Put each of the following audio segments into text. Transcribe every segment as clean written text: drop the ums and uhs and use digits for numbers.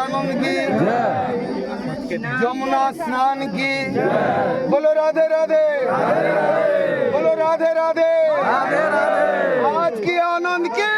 गजानन की, যমুনা স্নান की, बोलो राधे राधे, बोलो राधे राधे, आज की आनंद की।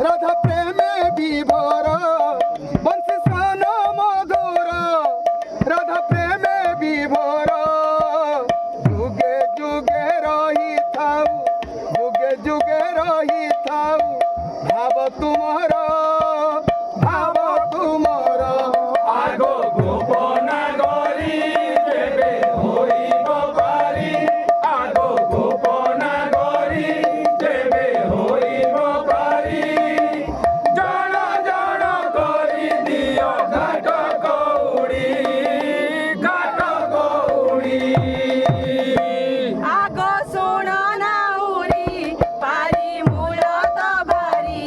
রাধা প্রেমে বিভোর বংশী স্নান মধুর রাধা প্রেমে বিভোর যুগে যুগে রহিথাউ যুগে যুগে রহিথাউ ভাব তুমর ভাব তুমর আগো গোপনা গরি দেবে হইব পারি আগো গোপনা গরি দেবে হইব পারি জণ জণ করি দিও ঘাট গৌড়ী ঘাট গৌড়ী আগো শোণ নাউরি পারি মূল তো ভারি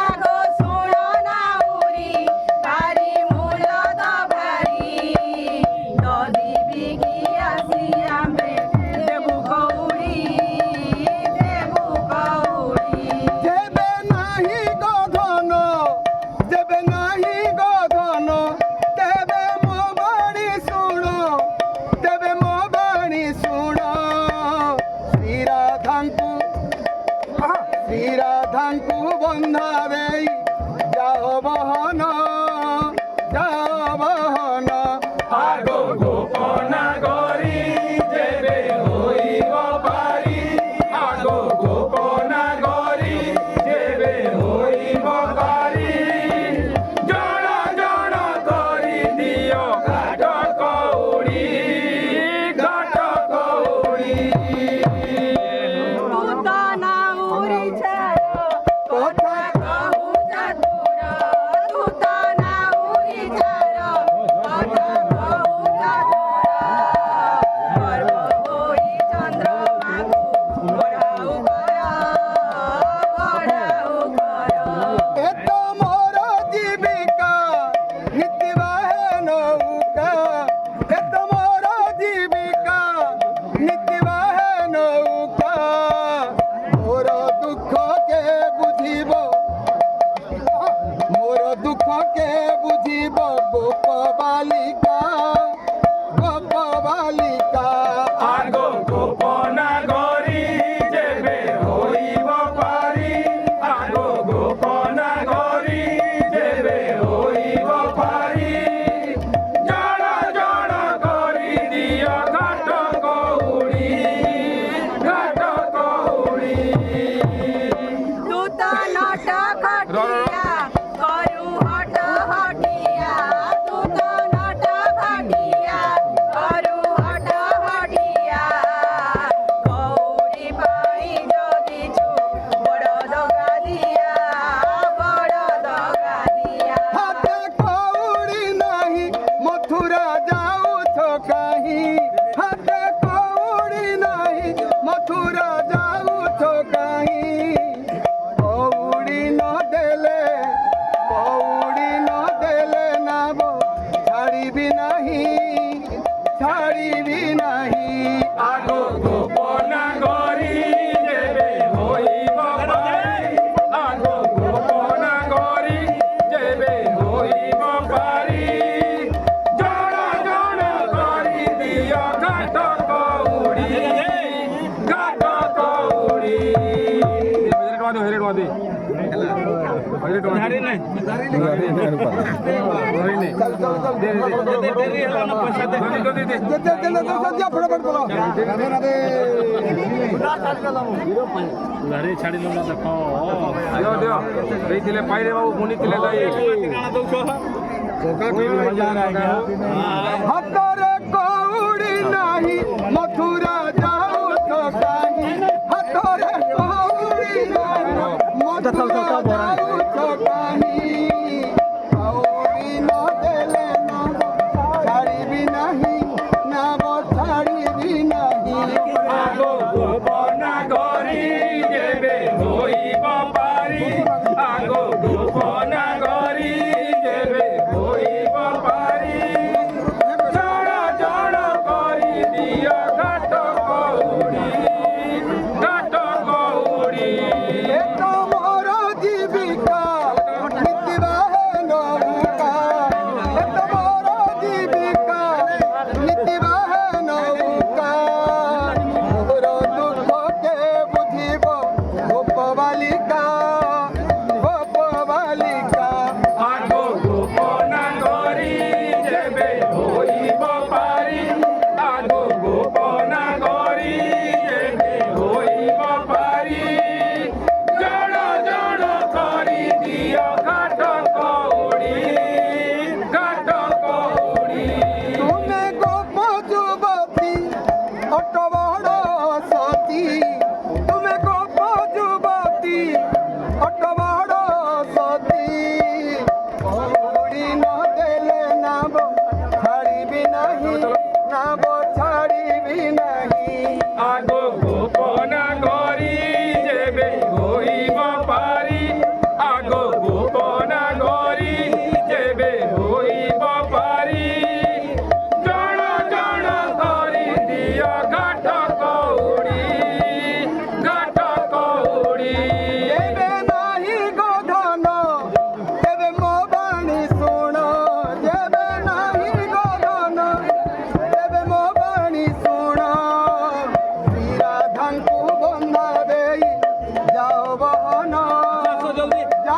আগো শোণ নাউরি পারি মূল তো ভারি নদী বিকি আসি আমি দেবু গৌরী দেবু গৌরী দেবে নাহি গধন দেবে নাহি গধন দেবে মো বাণী শুণ দেবে মো বাণী শুণ শ্রীরাধাଙ୍କୁ বন্ধা দেই যাও বহন যাও বহন আগো গোপনা গরি দেবে হইব পারি আগো গোপনা গরি দেবে হইব পারি জণ জণ করি দিও ঘাট গৌড়ী ঘাট গৌড়ী ভূত নাউরি ছাড় কথা কহু চতুর ভূত নাউরি ছাড় কথা কহু চতুর গর্ব হই চন্দ্রমাকু বড়াউ কর এ তো মোর জীবিকা নিত্যবাহে নৌকা এ তো মোর জীবিকা নিত্যবাহে নৌকা মোর দুঃখকে বুঝিব মোর দুঃখকে বুঝিব গোপ বালিকা গোপ বালিকা আগো গোপনা গরি দেবে হইব পারি আগো গোপনা গরি দেবে হইব পারি জণ জণ করি দিও ঘাট গৌড়ী ঘাট গৌড়ী দূত নট খটিয়া করু হট হটিয়া দূত নট খটিয়া করু হট হটিয়া গৌরী পাই জগিছু বড় দগা দিয়া বড় দগা দিয়া হাতে কৌড়ি নাহি মথুরা যাউছ কাহি হাতে কৌড়ি নাহি মথুরা যাউছ কাহি কৌড়ি ন দেলে নাব ছাড়িবি নাহি ছাড়িবি নাহি আগো গোপনা গরি দেবে হইব পারি আগো গোপনা গরি দেবে হইব পারি জণ জণ করি দিও ঘাট গৌড়ী ঘাট গৌড়ী ফটাফট বলো ଦେଇଥିଲେ ପାଇରେ ବାବୁ ବୁଣିଥିଲେ ଗାଈ হাতরে কৌড়ি নাহি মথুরা যাউছ কাহি হাতরে কৌড়ি নাহি মথুরা যাউছ কাহি কৌড়ি ন দেলে নাব ছাড়িবি নাহি নাব ছাড়িবি নাহি আগো গোপনা গরি দেবে হইব পারি আগো গোপনা গরি দেবে হইব পারি জণ জণ করি দিও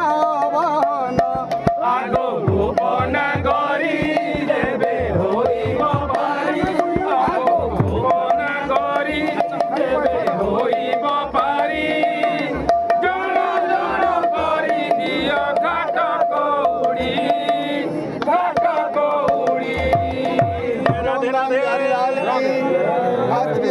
আহ্বান আগো গোপন গরি দেবে হইব পারি আগো গোপন গরি দেবে হইব পারি জড় জড় করি দিও ঘাট কৌড়ি রাধে রাধে আজকে